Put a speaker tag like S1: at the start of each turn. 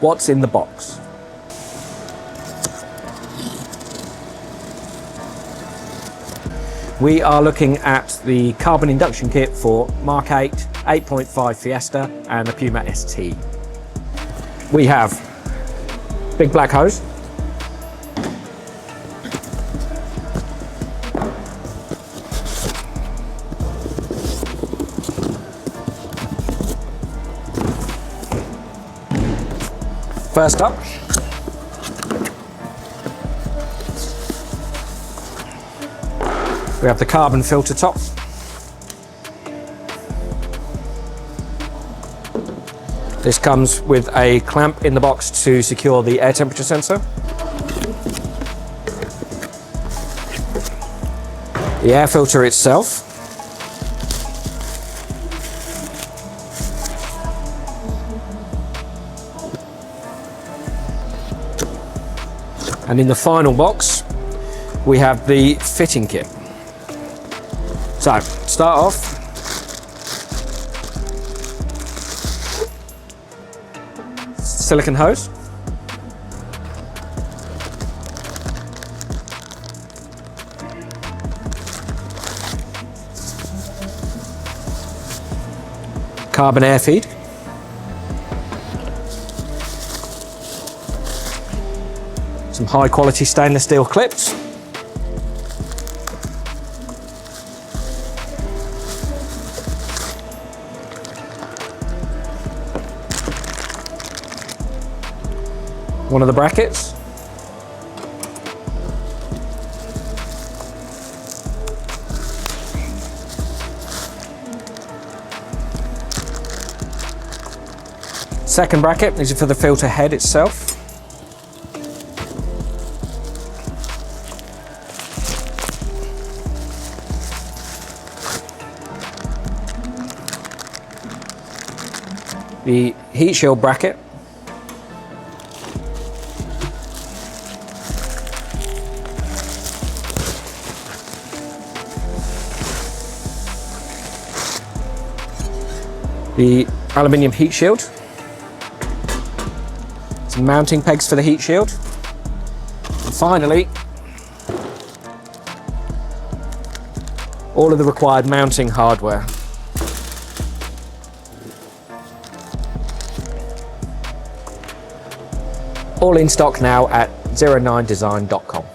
S1: what's in the box. We are looking at the carbon induction kit for Mk8 8.5 Fiesta and the Puma ST. We have big black hose, first up, we have the carbon filter top. This comes with a clamp in the box to secure the air temperature sensor. The air filter itself. And in the final box, we have the fitting kit. So, start off, silicone hose, carbon air feed, some high quality stainless steel clips, one of the brackets, second bracket is for the filter head itself, the heat shield bracket, the aluminium heat shield, some mounting pegs for the heat shield, and finally all of the required mounting hardware. All in stock now at 09Design.com.